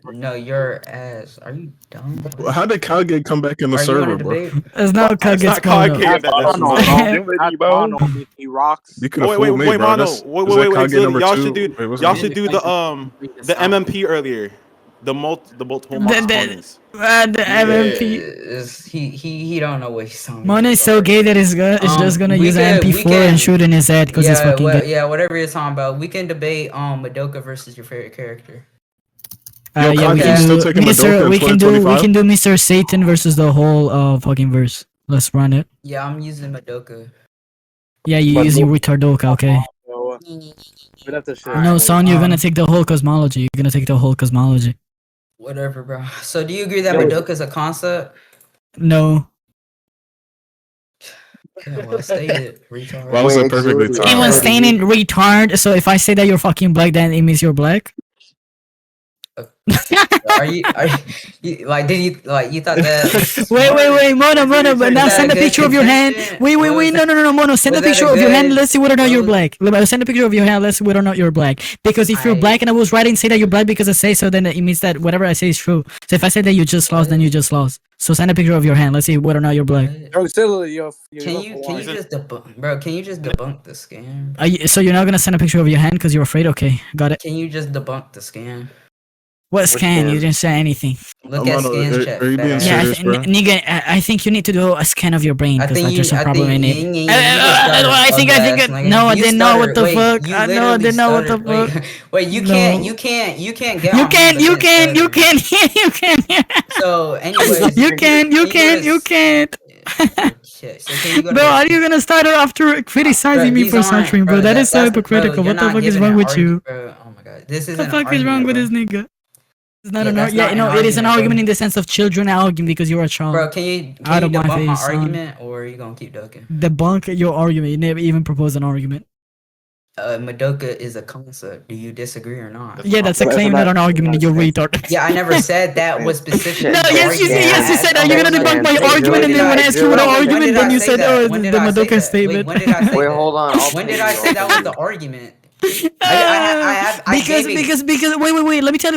No, your ass. Are you dumb? How did Kage come back in the Are you server, on a bro? debate? It's not It's not Kage's Kage. That's Mono, Agility, bro. Mono, he rocks. You could Oh have wait, fooled me, bro. Mono. That's, Wait, is that Kage Agility. number Y'all 2? should do. Wait, what's Y'all it should do the MMP earlier. The multiple opponents. The MMP. He don't know what he's talking Mono about. is so gay that it's just gonna we use can- an we MP4 can- and shoot in his head because he's fucking gay. Yeah, whatever you're talking about. We can debate Madoka versus your favorite character. Yo, Yeah, Kage we is can still do taking Madoka Mr. in We can do 2025? Mr. Satan versus the whole fucking verse. Let's run it. Yeah, I'm using Madoka. Yeah, you're using retardoka, okay? No, son, you're gonna take the whole cosmology. You're gonna take the whole cosmology. Whatever, bro. So do you agree that Madoka is a concept? No. Yeah, well, state it, retard. Well, I was perfectly Wait, timed. Anyone staying in retard, so if I say that you're fucking black, then it means you're black? Are you like? Did you like? You thought that? Wait, Mono, but now Was that send a a good picture of your hand. contention? Wait, no, Mono, send a was that picture a of your hand. good- Let's see whether or not you're was- black. Send a picture of your hand. Let's see whether or not you're black. Because if you're black and I was right and say that you're black because I say so, then it means that whatever I say is true. So if I say that you just lost, then you just lost. So send a picture of your hand. Let's see whether or not you're black. Can you just debunk, bro? Can you just debunk the scam? So you're not gonna send a picture of your hand because you're afraid? Okay, got it. Can you just debunk the scam? What scan? You didn't say anything. Look at Mono, scans chat. are you being fat Yeah, ass. serious, bro? nigga, I think you need to do a scan of your brain I because think like, there's some problem in it. I No, I didn't know what the fuck. I know, I didn't know what the fuck. Wait, you No. can't get. You on can, me you because can, you stuttering. can. So, anyways, You can't. Shit. So can you go to Bro, are you gonna start after criticizing me he's for on- stuttering, bro? That is so that's- hypocritical. bro, What the you're fuck not is giving wrong an with you? bro. Oh my god, this is What the fuck is wrong with this nigga? It's not Yeah, an that's argument. Yeah, not no, an it is an argument, argument bro. in the sense of children arguing because you're a child. Bro, can you Out of my debunk my face, son. argument, or are you gonna keep ducking? Debunk your argument. You never even propose an argument. Madoka is a concept. Do you disagree or not? Yeah, that's a claim, not an argument. You're retard. Yeah, I never said that was specific. No, yes, you said, are you gonna debunk my argument? And then when I asked you what the argument, then you said, oh, the Madoka statement. When did I say Wait, that? hold on. When did I say that was the argument? I Because gave it- wait, let me tell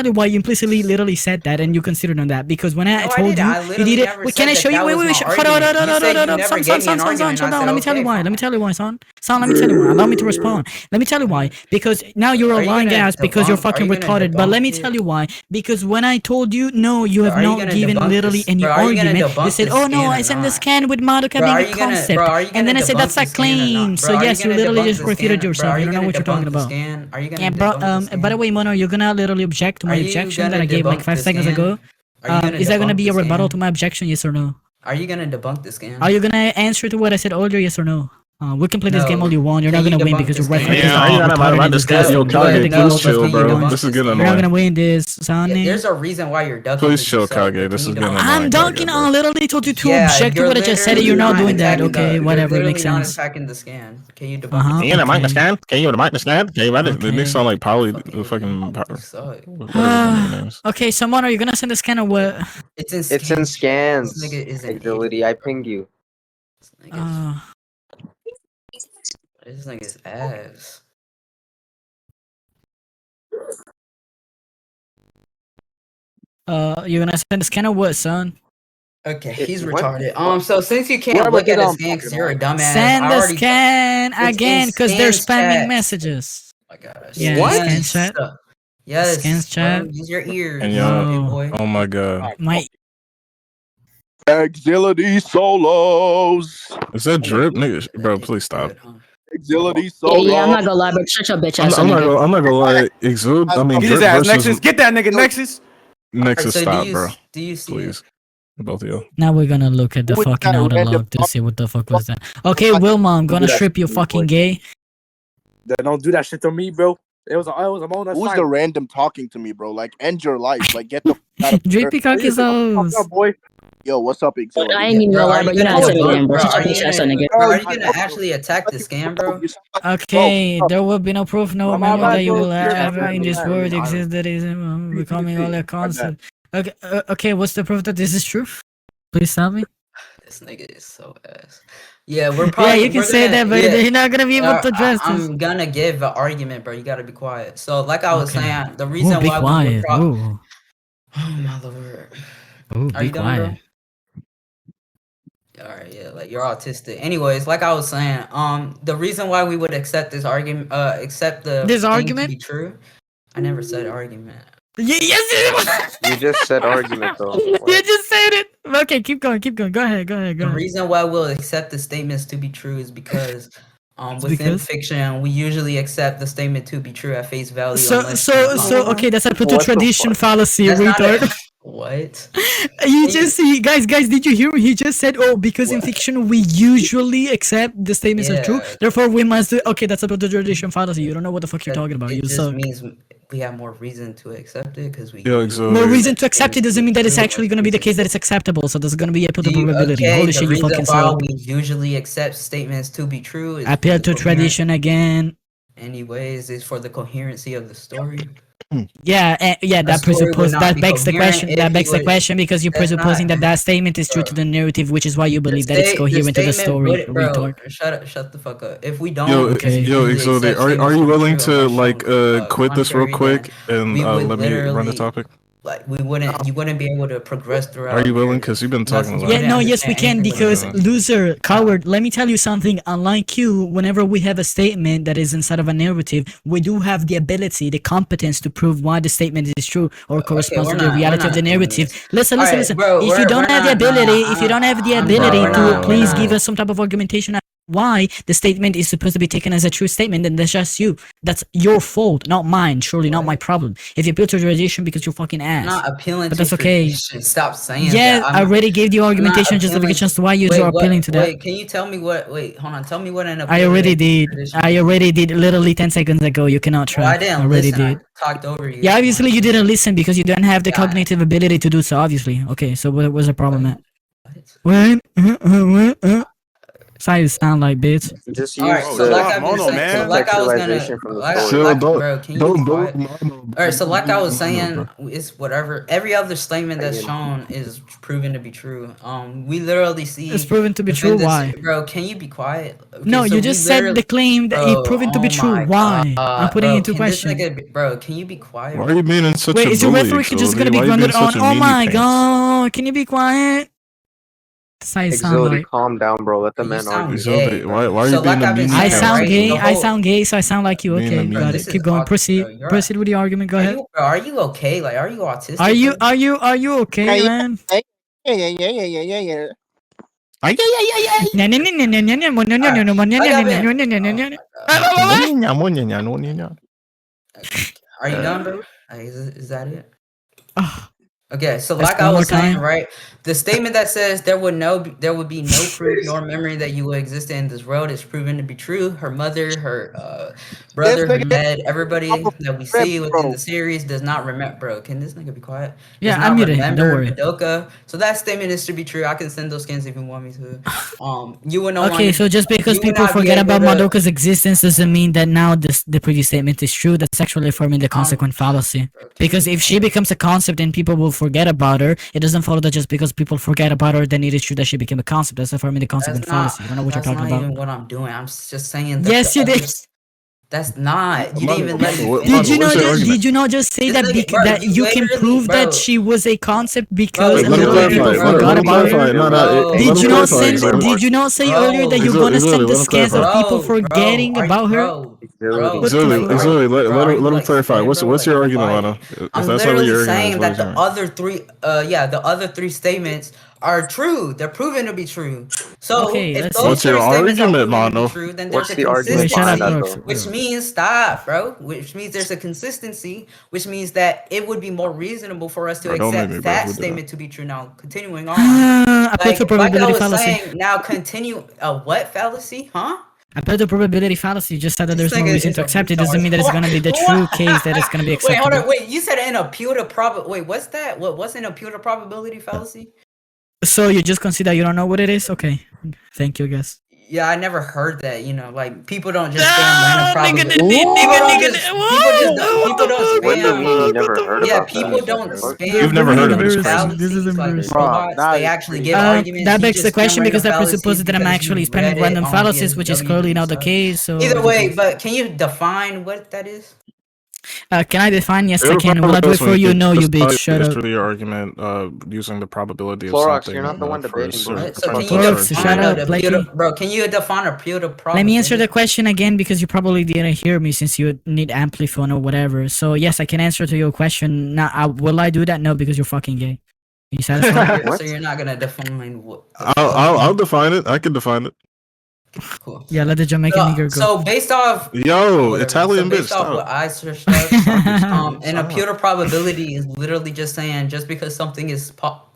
you why you implicitly literally said that and you considered on that, because when I No, I told didn't. I you literally did never it. Wait, said can I that show you? that Wait, was my hold on, argument. You said you never son, gave me an shut argument, down. and I Let me said, tell you why. okay, Let me tell you why, son. Let me tell you why. Allow me to respond. Let me tell you why. Because now you're a Are you lying gonna ass because you're debunk- fucking are you gonna retarded. But let me debunk tell it? you why. Because when I told you no, you have Are you not gonna given debunk literally this- any bro, are you gonna argument. You debunk said, the oh no, scan I or sent the not? scan with Madoka Bro, are being you a gonna- concept. bro, are you And then I gonna said that's debunk a the scan or claim. not? So Bro, are yes, you you gonna literally debunk just the refuted scan? yourself. Bro, are You don't know gonna what you're talking debunk the about. scan? Are you gonna Yeah, bro. debunk the By the way, Mono, you're gonna literally object to my Are you objection that gonna I gave like debunk 5 the seconds scan? ago. Are you gonna Is that gonna debunk be the a rebuttal scan? to my objection? Yes or no? Are you gonna debunk the scam? Are you gonna answer to what I said earlier? Yes or no? We can play this No. game all you want. You're Can not gonna you win debunk because the your scam? reference Yeah, is are you all not about retarded to and discuss? Yo, disgusting. Kage, You're please but chill, can you bro. debunk This is the getting scam? not gonna annoying. win this, Sonny. There's a reason why you're ducking. Please because chill, you suck, Kage. but This can is you getting debunk- annoying. I'm dunking. I literally told you to Yeah, object to you're what I just said. And you're literally not doing that. attacking Okay, you're whatever. It literally makes not sense. attacking the scan. Can you debunk Uh-huh. the Can you scan? mic the scan? Can you mic the scan? Can you mic it? The Okay. niggas sound like Polly, the Fucking fucking you suck. whatever the nigga names. Okay, so Mono, you're gonna send a scan or what? It's in It's in scans. This nigga is an Agility, I pinged you. This nigga's ass. You're gonna send a scan or what, son? Okay, It- he's what? retarded. So since you can't Whatever look at it a is, scan because you're a fucking dumbass, Send I the already- scan in again because they're scans spamming chat. messages. Oh my gosh. Yeah, What? scans chat. Yes. Scans chat. Bro, use your ears. And yo- big boy. Oh my god. My Axility solos. Is that drip? Nigga, bro, please stop. Good, huh? Axility Yeah, solos. I'm not gonna lie, but shut your bitch ass I'm up, not nigga. gonna lie. Exude, I mean, Get drip his ass, versus Nexus. Get that nigga, Nexus. Nexus, So stop, bro. Do you see Please. Both of you. Now we're gonna look at the Who is fucking that outer random log to fuck- see what the fuck was that. Okay, Wilma, I'm gonna strip you fucking gay. Don't do that shit to me, bro. It was a moment. Who's the random talking to me, bro? Like, end your life. Like, get the f out of Drip here. Peacock is hoes. boy? Yo, what's up, Axility? I ain't even gonna lie, bro. You're not saying again, bro. Shut your bitch ass up, nigga. Bro, are you gonna actually attack the scam, bro? Okay, there will be no proof, no I'm memory not that you going will to- ever in this I'm world not- exist that is becoming all a concept. Okay, okay, what's the proof that this is true? Please tell me. This nigga is so ass. Yeah, we're Yeah, probably. you can we're say gonna, that, but yeah, you're not gonna be able to address this. I'm gonna give an argument, bro. You gotta be quiet. So, like I was Okay. saying, the Oh, reason be why quiet. we would Oh, oh my lord. Are be you done, bro? quiet. All right, yeah, like you're autistic. Anyways, like I was saying, the reason why we would accept this argument, accept the This thing argument? to be true. I never said argument. Yes, You just said argument though. you What? just said it. Okay, keep going. Go ahead. The reason why we'll accept the statements to be true is because within because? fiction we usually accept the statement to be true at face value. So okay, that's a What the tradition fuck? fallacy, That's not retard. what? You just see, guys, did you hear? He just said, "Oh, because in What? fiction we usually accept the statements are true, Yeah. therefore we must do." Okay, that's about the tradition fallacy. You don't know what the fuck you're talking about. It You just suck. means we have more reason to accept it because we. Yo, usually More Exo. reason to accept it doesn't mean that it's True, actually going to be the case that it's acceptable. So there's going to be a Do you- probability. okay, Holy the shit, you reason fucking why suck. we usually accept statements to be true is Appeal for the to tradition again. anyways, is for the coherency of the story. Yeah, yeah, that story would presupposes not that be begs the coherent question. if That you begs the would- question because you're that's presupposing not- that statement is true to Bro. the narrative, which is why you believe that it's coherent to the story. Bro, Retard. shut the fuck up. If we don't, Yo, Okay. just yo, usually Exo, accept are statements you be willing true to unless like shown, quit this real contrary, quick and we would let me run the literally- topic? like you wouldn't be able to progress throughout. Are you willing? Because you've been talking a lot. Yeah, no, yes, we can because loser, coward. Let me tell you something. Unlike you, whenever we have a statement that is inside of a narrative, we do have the ability, the competence to prove why the statement is true or corresponds to the reality of the narrative. Listen. Bro, If you don't have the ability, if you don't have the ability to please give us some type of argumentation why the statement is supposed to be taken as a true statement, then that's just you. That's your fault, not mine. Surely not my problem. If you appeal to tradition because you're fucking ass. Not appealing But to that's okay. tradition. Stop saying Yeah, that. I already gave you argumentation and justification as to why you are appealing to that. Wait, can you tell me what? Wait, hold on. Tell me what an appeal I already did. tradition I is. already did literally 10 seconds ago. You cannot try. Well, I didn't already listen. did. I talked over you. Yeah, obviously you didn't listen because you don't have the Yeah. cognitive ability to do so, obviously. Okay, so what was the problem at? What? What? That's how you sound like, bitch. Just use Alright, so the like I've been Mono, saying, man. so like I was gonna, contextualization from the like, story. Chill, like, don't- bro, can you Don't be do quiet? it. Alright, so like I was No, saying, bro. it's whatever. Every other statement that's shown is proven to be true. We literally see. It's proven to be within true. this- Why? Bro, can you be quiet? Okay, No, so you we just said the literally- claim that it proven to be oh true. my Why? I'm putting bro, into can this question. bro, can you be quiet? Why are you being in such Wait, a is your bully, rhetoric just Exo? gonna be Why are you being grounded on? such a Oh meanie my pants? god! Can you be quiet? That's how you sound Axility, like. calm down, bro. Let the You man sound argue. Exo, gay, bro. why are you So being like a I've been meanie I saying, pants? sound right, gay. the I whole- sound gay, so I sound like you. Being a Okay, meanie. got This it. is Keep going. autistic, Proceed. bro. You're- Proceed with the argument. Go ahead. Are you okay? Like, are you autistic? Are you bro? are you okay, Hey, man? Yeah. Are you done, bro? Like, is that it? Ah, Okay, so Let's like go I one was more saying, time. right? The statement that says there would be no proof nor memory that you would exist in this world is proven to be true. Her mother, her brother, her nigga- dad, everybody that we see within bro. the series does not remember. Bro, can this nigga be quiet? Yeah, Does I'm not muted. Don't remember worry. Madoka. So that statement is to be true. I can send those skins if you want me to. You would no Okay, longer- so just because you would people not be forget able about to- Madoka's existence doesn't mean that now the previous statement is true. That's actually affirming the consequent fallacy. Because if she becomes a concept and people will forget about her, it doesn't follow that just because people forget about her, then it is true that she became a concept. That's affirming the consequent fallacy. You don't know what you're talking That's not about. even what I'm doing. I'm just saying. That Yes, the you did. others- That's not. You didn't even let me. What- finish. Did you what's not? your argument? Did you not just say This that nigga- bro, that you you can literally- prove bro. that she was a concept because Bro, Let him literally literally, people clarify. bro, forgot Let him about her? clarify. No, Bro. let Did him you not clarify, send? Exo. Did you not say Bro, earlier that you're Exo, gonna Exo, send let the him scans of clarify. people forgetting are you- about her? Bro, Axility. What the Exo, fuck? Exo, let him like, clarify. say, What's bro, your like, argument, quiet. Lana? If I'm that's not what literally your argument saying is, that what is the your other three, the other three statements are true. They're proven to be true. So Okay, if let's those see. What's three your statements are argument, proven to be Mano? true, then What's there's the a argument Wait, shut up, behind that, Brooks. though? which means stop, bro. Which means there's a consistency, which means that it would be more reasonable for us to Bro, don't make accept me, bro. that Who did that? statement to be true. Now, continuing on, I put the like I probability was fallacy. saying, now continue a what fallacy, huh? I put the probability fallacy. You just said that This there's no nigga reason is to a accept it. retard. Doesn't mean that it's gonna be the true case that it's gonna be Wait, hold acceptable. on. Wait, you said an appeal to Wait, what's that? What's an appeal to probability fallacy? So you just consider you don't know what it is? Okay. Thank you, I guess. Yeah, I never heard that. You know, like people don't just spam random probability. People don't What do you spam. mean you never heard Yeah, about people that? don't The fuck? spam. You've never heard of it, it's crazy. This is fallacies like embarrassing. robots. Bruh, They that actually is give crazy. arguments. That He begs just the spam question random because that fallacies presupposes that I'm because actually you spamming read it random on fallacies, which is clearly not the stuff. case. So Either way, but can you define what that is? can I define? Yes, I Pure can. Will I do it probability for you? when No, you decide bitch. Shut up. history or argument using the probability of Clorox, something you're not the one for a debating, bro. certain What? So can potential you Clorox, certain shut define up, a Blakey. bro? Can you define a pure Let probability? me answer the question again because you probably didn't hear me since you need ampliphone or whatever. So yes, I can answer to your question. Now, will I do that? No, because you're fucking gay. Are you satisfied? So you're not gonna define what? I'll define it. I can define it. Cool. Yeah, let the Jamaican nigger go. So based off Yo, whatever, Italian bitch, based off what stop. I searched up, and a Stop. pure probability is literally just saying just because something is Possible.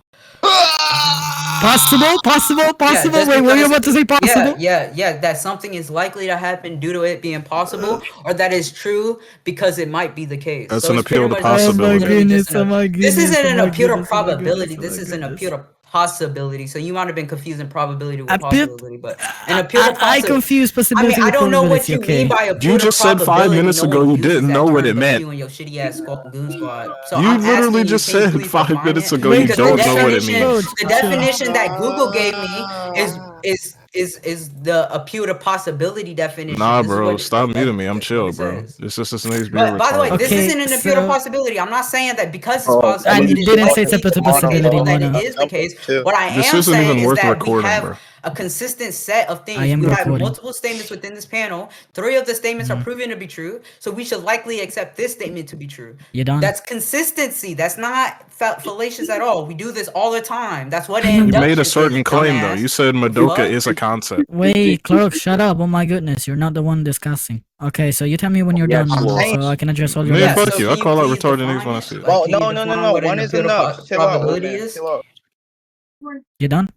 just Wait, were you because- about to say possible? yeah, that something is likely to happen due to it being possible, or that is true because it might be the case. That's So an it's pretty appeal to much just possibility. literally just Oh my goodness, this isn't oh an my appeal to goodness, oh my probability. goodness, This oh is my an goodness. appeal to possibility. So you might have been confusing probability with Appeal- possibility, but an appeal to I possibility. confuse I possibility mean, I with don't know what probability, you okay. mean by appeal You to just said 5 probability. minutes No ago one you uses didn't that know what term it but meant. you and your shitty ass goon squad. So You I'm literally asking just you, can you said please 5 define minutes it? ago you Because don't know what it means. the definition that Google gave me is the appeal to possibility definition. Nah, This is bro, what stop that- muting me. I'm that's chill, what it bro. says. This just needs to be But by the way, retarded. this Okay, isn't an appeal to so- possibility. I'm not saying that because it's Oh, possible, I it is didn't say it's likely a to be possibility, or that Mono. it is the case. What I This am isn't saying even is worth that we recording, have bro. a consistent set of things. I am We have recording. multiple statements within this panel. 3 of the statements are proven to be true, so we should likely accept this statement to be true. You done? That's consistency. That's not fallacious at all. We do this all the time. That's what You induction made a is, certain claim, though. dumbass. You said Madoka Fuck. is a concept. Wait, Clerk, shut up. Oh my goodness, you're not the one discussing. Okay, so you tell me when you're Yeah, done, Mono, Clorox. so I can address all your Man, Yeah, fuck questions. you. so I can call out please retarded niggas define when I it? see it. Like, Oh, can you no, define what one an is appeal to enough. Chill out, probability man. is? Chill out. You done?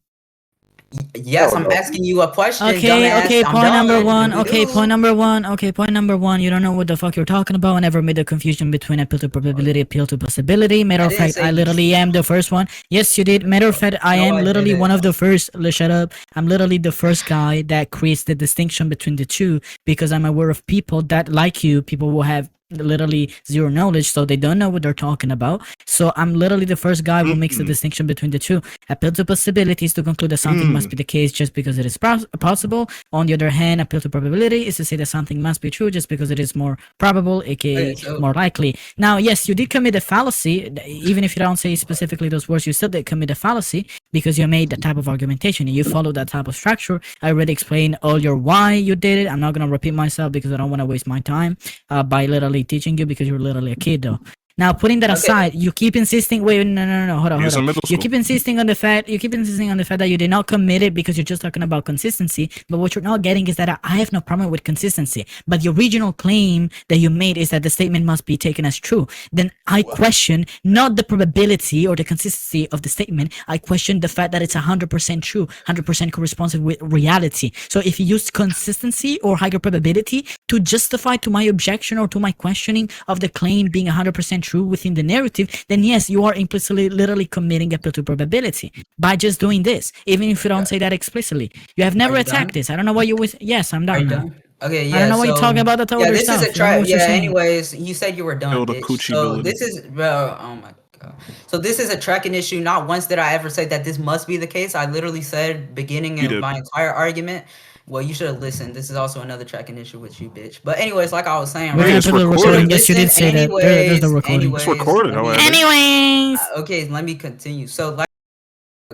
Yes, Hell I'm no. asking you a question, Okay, dumbass. okay, I'm point number done. one. We Okay, do. point number one. Okay, point number one. You don't know what the fuck you're talking about. I never made a confusion between appeal to probability, appeal to possibility. Matter I of didn't fact, say I you literally am the first one. Yes, you did. Matter of fact, I No, am I literally didn't. one of the first. Shut up. I'm literally the first guy that creates the distinction between the two because I'm aware of people that, like you, people will have literally zero knowledge, so they don't know what they're talking about. So I'm literally the first guy who makes the distinction between the two. Appeal to possibilities to conclude that something must be the case just because it is possible. On the other hand, appeal to probability is to say that something must be true just because it is more probable, aka Okay, so- more likely. Now, yes, you did commit a fallacy. Even if you don't say specifically those words, you still did commit a fallacy because you made that type of argumentation and you followed that type of structure. I already explained all your why you did it. I'm not gonna repeat myself because I don't want to waste my time by literally teaching you because you're literally a kid though. Now, putting that aside, you keep insisting. Wait, no, hold Use on. in middle You school. keep insisting on the fact. You keep insisting on the fact that you did not commit it because you're just talking about consistency. But what you're not getting is that I have no problem with consistency. But the original claim that you made is that the statement must be taken as true. Then I question not the probability or the consistency of the statement. I question the fact that it's 100% true, 100% corresponds with reality. So if you use consistency or higher probability to justify to my objection or to my questioning of the claim being 100% true within the narrative, then yes, you are implicitly literally committing appeal to probability by just doing this, even if you don't say that explicitly. You have never you attacked done? this. I don't know why you was. Yes, I'm Are done you now. done? Okay, yeah. I don't know why you're so- talking about the Yeah, other this stuff. is a I don't know try. what you're Yeah. saying. Anyways, you said you were done, Kill the bitch. coochie So ability. this is, bro. Oh my god. So this is a tracking issue. Not once did I ever say that this must be the case. I literally said beginning You of did. my entire argument. Well, you should have listened. This is also another tracking issue with you, bitch. But anyways, like I was saying, We're right? gonna it's put the recorded. recording. Yes, you did Listen, say that. There's the recording. It's recorded, let me- however. Anyways. Okay, let me continue. So like,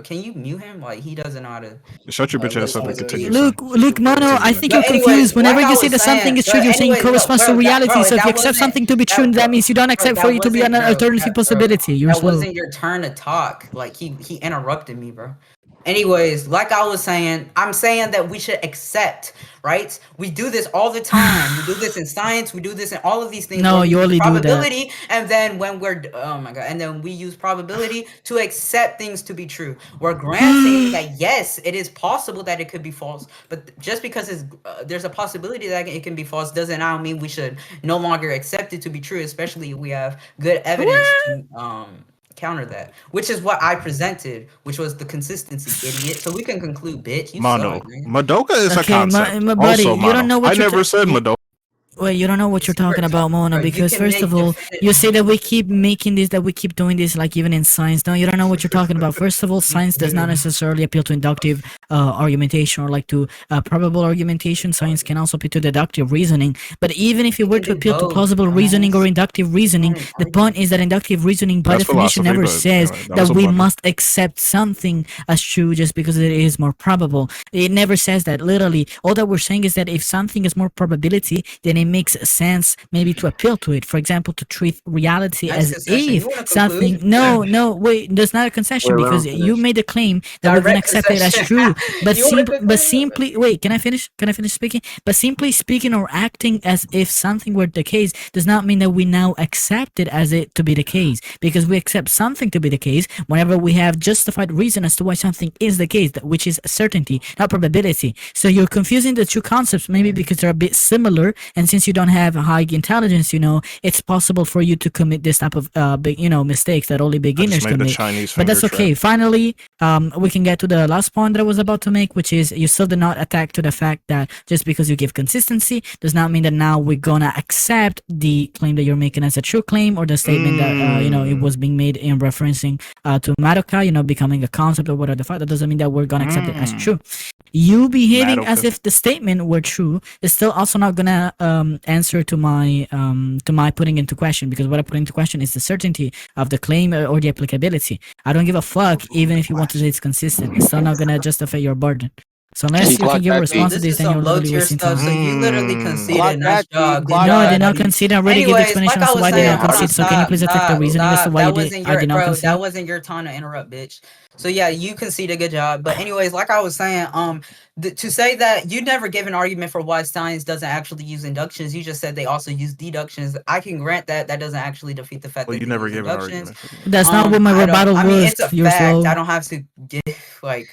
can you mute him? Like he doesn't know how to. Shut your bitch ass up and listen. continue. Look, Mono, I think But you're anyways, confused. Whenever like I you say was that something saying- is true, but you're saying anyways, no, corresponds to bro, reality. bro, So if that you accept wasn't- something to be that- true, bro, that means you don't accept that for it to be an wasn't- bro, alternative bro, possibility. You're that slow. wasn't your turn to talk. Like he interrupted me, bro. Anyways, like I was saying, I'm saying that we should accept, right? We do this all the time. We do this in science. We do this in all of these things. No, where we you use only do that. probability, and then when we're oh my god, and then we use probability to accept things to be true. We're granting that yes, it is possible that it could be false, but just because there's a possibility that it can be false doesn't now mean we should no longer accept it to be true, especially if we have good evidence to counter that, which is what I presented, which was the consistency, idiot. So we can conclude, bitch. You Mono. suck, man. Madoka is a Okay, concept. my buddy, Also, you Mono. don't know what I you're never said you- Madoka. Wait, you don't know what you're It's talking about, Mona, bro, you because can first make of all, definitive- you say that we keep making this, that we keep doing this, like even in science. No, you don't know what you're talking about. First of all, science does not necessarily appeal to inductive argumentation or like to probable argumentation. Science can also appeal to deductive reasoning. But even if you were can to do appeal to both, plausible reasoning or dumbass. inductive reasoning, Fine, the point is that inductive reasoning by That's definition philosophy, never but says anyway, that that was a we blunder. must accept something as true just because it is more probable. It never says that. Literally, all that we're saying is that if something is more probability, then it makes sense maybe to appeal to it. For example, to treat reality Nice as concession. if You wanna something. conclude? No, wait. There's not a concession We're because around you finish. made a claim that we're gonna Direct accept it as concession. true. But You wanna conclude? simply wait. Can I finish? Can I finish speaking? But simply speaking or acting as if something were the case does not mean that we now accept it as it to be the case. Because we accept something to be the case whenever we have justified reason as to why something is the case, which is certainty, not probability. So you're confusing the two concepts maybe because they're a bit similar, and since you don't have high intelligence, it's possible for you to commit this type of big, mistakes that only I beginners just made the commit. Chinese But that's finger okay. trap. Finally, we can get to the last point that I was about to make, which is you still did not attack to the fact that just because you give consistency does not mean that now we're gonna accept the claim that you're making as a true claim or the statement that it was being made in referencing to Madoka, becoming a concept or whatever the fact. That doesn't mean that we're gonna accept it as true. You behaving as Madoka. if the statement were true is still also not gonna answer to my putting into question, because what I put into question is the certainty of the claim or the applicability. I don't give a fuck even if you want to say it's consistent. It's still not gonna justify your burden. So unless See, you can clock give a back, response This to this, is then you're some low literally tier wasting stuff. time. So you literally Mm. conceded. Clock Nice back, job. clock No, I back. did not concede. I already gave the Anyways, explanation like as I to was why I did saying, not hold on, concede. So can you please attack the reasoning as to why that wasn't I your did not bro. concede? That wasn't your time to interrupt, bitch. So yeah, you conceded. Good job. But anyways, like I was saying, to say that you never gave an argument for why science doesn't actually use inductions, you just said they also use deductions. I can grant that that doesn't actually defeat the fact Well, that you they never use gave an inductions. argument. For me. That's not what my I don't- rebuttal I mean, was. it's a You're fact. slow. I don't have to give like.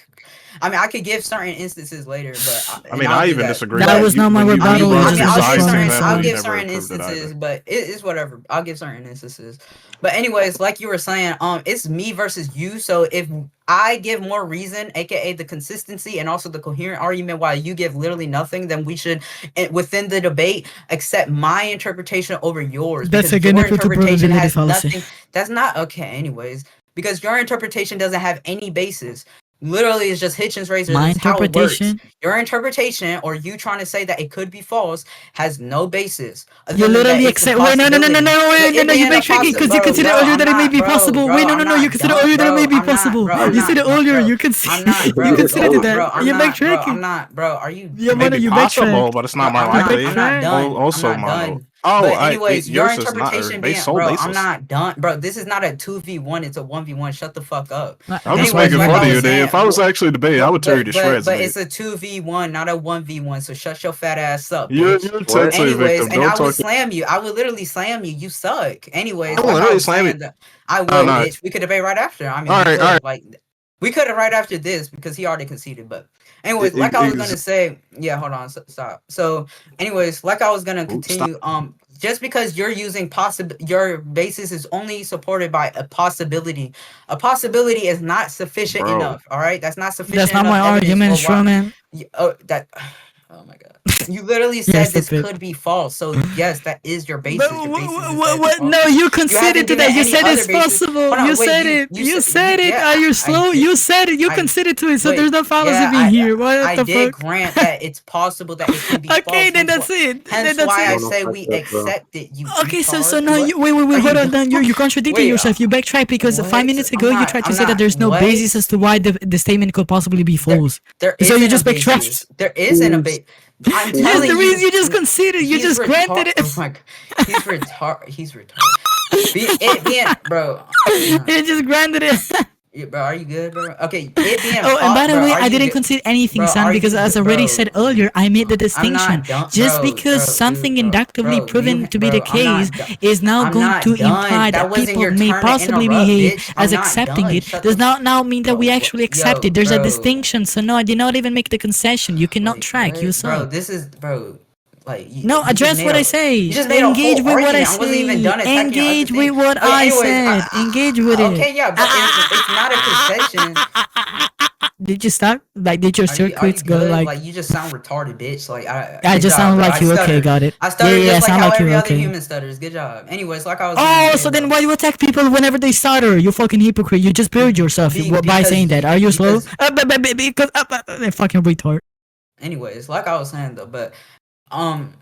I mean, I could give certain instances later, but I mean, I even that. disagree. That was not my when you rebuttal, brought you up just the was I'll give science destroying certain, example, I'll someone. you give never certain proved it instances, either. but it's whatever. I'll give certain instances. But anyways, like you were saying, it's me versus you. So if I give more reason, aka the consistency and also the coherent argument, while you give literally nothing, then we should, within the debate, accept my interpretation over yours. That's because again your equal to interpretation probability has fallacy. nothing. That's not okay. Anyways, because your interpretation doesn't have any basis. Literally, it's just Hitchens razor. My That's how it works. interpretation. Your interpretation, or you trying to say that it could be false, has no basis. other You than that literally it's a accept. Wait, no, possibility. wait, But no, it no. You being a backtracking because you bro, considered bro, earlier I'm that it may not, be bro, possible. bro, Wait, no, I'm no. You not considered dumb, earlier that it bro, may be I'm not, possible. bro, I'm You not said it dumb, earlier. bro. You I'm considered. not, bro. You considered bro, that. bro, I'm You're not, bro. backtracking. I'm not, bro. Are you? Yeah, It may Mona, be you possible, backtrack. but it's not Bro, my I'm not, likely. I'm not done. Also, I'm not Mono. done. Oh, But anyways, your yours is not interpretation based being, sole bro, basis. I'm not done, bro. This is not a 2v1. It's a 1v1. Shut the fuck up. I'm just Anyways, making like fun I of you, was dude. saying, If I was actually debating, I would tear you to shreds. but dude. it's a 2v1, not a 1v1. So shut your fat ass up, You're bitch. a sensory Anyways, victim. and Don't I would talk. slam you. I would literally slam you. You suck. Anyways, I will like I literally was slam you. saying, that I would, no. bitch. We could debate right after. I mean, All we right, could all right. like we could have right after this because he already conceded. But anyways, like I was gonna say, yeah, hold on, stop. So, anyways, like I was gonna continue. Just because you're using your basis is only supported by a possibility. A possibility is not sufficient Bro. enough. All right, that's not sufficient. That's not enough my evidence argument, for why- Strawman. Oh my god. You literally You're said this stupid. could be false. So yes, that is your basis. Your basis is that it's What? false. No, you haven't conceded to given that. You any said other it's basis. possible. Hold on, You wait, said you- it. you You said- said it. yeah, Are you I slow? did- You said it. You I- conceded to it. So wait, there's no fallacy yeah, being here. What I the did fuck? grant that it's possible that it could be false. Okay, then hence that's it. Hence Then that's why it. I No, no, say fuck we that, bro. accept it. You Okay, so retard. now What? you wait, Are hold you on, dumb? you're contradicting Wait, yourself. You backtrack because what? 5 minutes ago I'm you not- tried to I'm say that not- there's no what? basis as to why the statement could possibly be false. There So you isn't just a backtracked. basis. There isn't a base. I'm Yes, telling there you. is. You just conceded. You he's just granted it. Oh my god. He's retarded. He's retarded. Bro. You just granted it. Yeah, bro, are you good, bro? Okay, it being Oh, and by the bro, way, are I you didn't good? concede anything, Bro, son, are because you as good, already bro? said earlier, I made the I'm distinction. not done, Just bro, because bro, something dude, bro, inductively bro, proven you- to be bro, the I'm not case done. is now I'm going not to done. imply That that wasn't people your may turn to possibly interrupt, behave bitch. as I'm not accepting done. it Shut does the not now mean that we Bro, actually accept yo, it. There's a bro. distinction. So no, I did not even make the concession. You cannot Wait, track. what? You Bro, suck. this is, bro. Like No, you just address made what a- I say. You just made a Engage whole with what I argument. I wasn't even say. done attacking Engage other with things. what Okay, I anyways, said. Engage with it. okay, yeah, but it's not a concession. Did you stop? Like, did your Are you circuits go good? like? Like you just sound retarded, bitch. Like I good just job, sound bro. like I you. Okay, stuttered. got it. I stuttered Yeah, just like sound how like you. every other Okay. human stutters. Good job. Anyways, like I was Oh, gonna say, so then bro. why you attack people whenever they stutter? You fucking hypocrite. You just buried yourself by Because saying that. Are you slow? because Because fucking retard. anyways, like I was saying though, but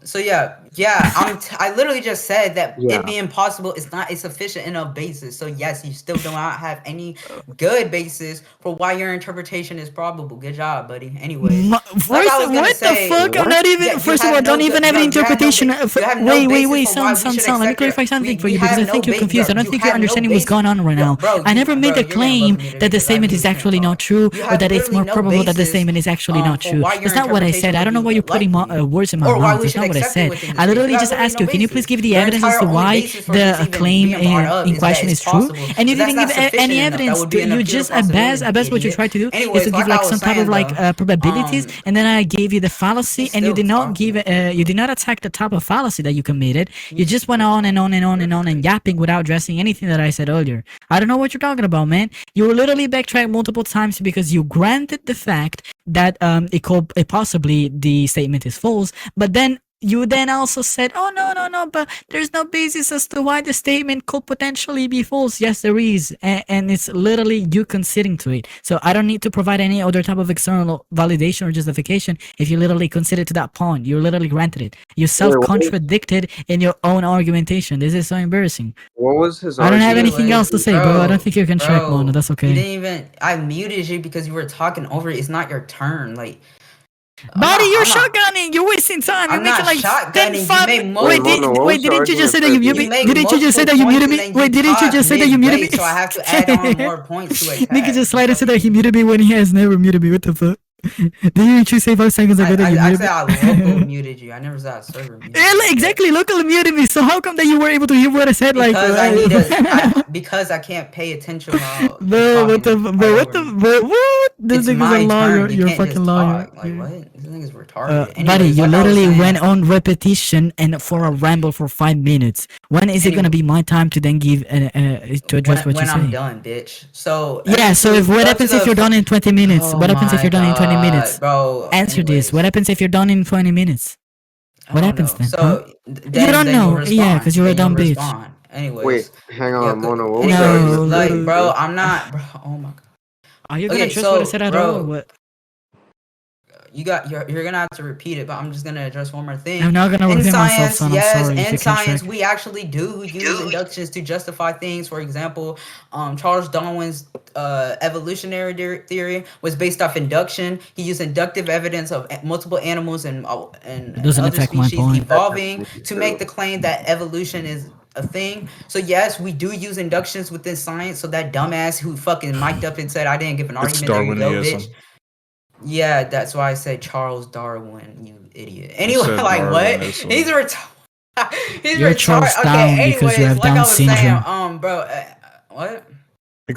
so I literally just said that Yeah. it being possible is not a sufficient enough basis. So yes, you still do not have any good basis for why your interpretation is probable. Good job, buddy. Anyways, like I was gonna What the say, fuck? I'm not even. yeah, you First of have all, no don't even ba- have an bro, you have no interpretation. ba- you have no Wait, basis for why we son. should Let me accept clarify your- something for we you because I have no think you're ba- confused. I bro, don't you think you're have no understanding what's basis. going on right Yo, now. bro, I never made a you're gonna claim love me today that the because I statement really is can't actually not talk. true You or have that it's literally more no probable that the basis statement is actually not for true. why your That's not what I interpretation said. I would don't know be why you're putting likely. words in my Or why mouth. we That's should not what I accept it said. within this I case. You literally have just literally asked no you, can you please basis. give the Your evidence as entire to only why basis for this the even claim being brought up in is that question it's is true? possible. And you But that's didn't not give sufficient any enough. That evidence. would be an You pure just at possibility, best what you idiot. tried to do is Anyways, to give like I like was some type of saying like though, probabilities, and then I gave you the fallacy, he's and you still did not give talking. you did not attack the type of fallacy that you committed. You He's just went still on and on and on and You're on and crazy. yapping without addressing anything that I said earlier. I don't know what you're talking about, man. You literally backtracked multiple times because you granted the fact that it possibly the statement is false, but then you then also said, "Oh no, but there's no basis as to why the statement could potentially be false." Yes, there is, and it's literally you conceding to it. So I don't need to provide any other type of external validation or justification. If you literally conceded to that point, you literally granted it. You self-contradicted in your own argumentation. This is so embarrassing. What was his I don't have argument? anything else to say, bro. I don't think you can track Bro, Mono. That's you okay. didn't even. I muted you because you were talking over it. It's not your turn. Like, Buddy, you're I'm not- shotgunning. You're wasting time. You're I'm making not like 10 shotgunning. You five. made Wait, multiple. Mono, what was didn't you just say that argument you for muted this? me? Didn't you just say that you muted me? Wait, didn't you just say that you muted me? So I have to add on more points to attack. Nigga just slightly said that he muted me when he has never muted me. What the fuck? Didn't you say 5 seconds ago that you I muted said me? I local muted you. I never said I server muted Yeah, you. like, exactly. Locally muted me. So how come that you were able to hear what I said? Like, Because I need to. Because I can't pay attention while bro, what the, talking bro, right what over the, me. bro, what? This It's nigga's my a liar. turn. You You're a can't fucking just liar. talk. Like what? This nigga's retarded. Buddy, Anyways, you like I was literally saying, went on repetition and for a ramble for 5 minutes. When is it gonna be my time to then give to address what you when I'm say? done, bitch. So Yeah. So if what happens if you're done in 20 minutes? Oh What happens if my you're done in 20 minutes? God, bro. Answer this. What Anyways, happens if you're done in 20 minutes? I What don't happens know. then? So Huh? then, You don't then you'll know. respond. Yeah, because you're a Then you'll dumb bitch. respond. Anyways, Wait, hang yeah. on, Mono. What was the Anyways, argument? like, bro, I'm not. Bro, oh my God. Are you gonna Okay, address what I so, said at all? Or bro, what? you're gonna have to repeat it, but I'm just gonna address one more thing. I'm not gonna In repeat myself, science, son. I'm yes, sorry. If in you can science, track. we actually do use inductions to justify things. For example, Charles Darwin's evolutionary theory was based off induction. He used inductive evidence of multiple animals and It doesn't other affect my species point. evolving to make the claim that evolution is a thing. So yes, we do use inductions within science. So that dumbass who fucking mic'd up and said I didn't give an It's argument, there you go, Darwinism. bitch. Yeah, that's why I said Charles Darwin, you idiot. You Anyway, said like what? Darwinism. He's He's You're retarded. Charles Down Okay, because anyways, you have like Down I was syndrome. saying, bro, what?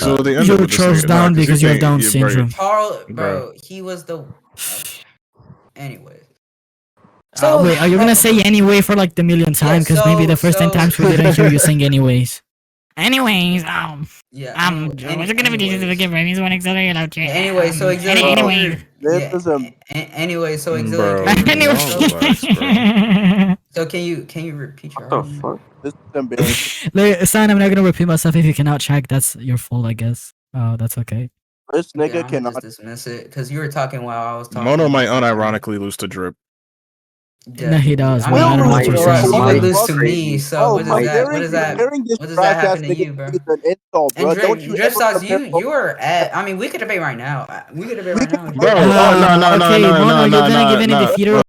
So at the end You're of it, just Charles say it. Down 'Cause because you have Down can't- syndrome. Charles, Bro. bro, he was the. Anyways. Wait, are you gonna say anyway for like the millionth time? Because maybe the first 10 times we didn't hear you sing anyways. Anyways, Yeah. Anyway, so auxiliary. Anyway. This is a Anyway, so Bro, auxiliary. Anyway. So can you repeat your What the argument? fuck? this is embarrassing. Son, I'm not gonna repeat myself. If you cannot check, that's your fault, I guess. Oh, that's okay. This Okay, nigga I'm cannot. just dismiss it because you were talking while I was talking. Mono might unironically lose to Drip. No, he does, I man. mean, I don't know what you're you're right. saying. He Mike, would lose to crazy. me. So Oh, what my does that? What does that? Hearing this What does trash that ass happen to nigga you, bro? is an insult, bro. And Don't you Drip ever Sauce, compare- you were at. I mean, we could debate right now. We could debate right now. Bro, no, Okay, Mono, you're gonna give any no. defeater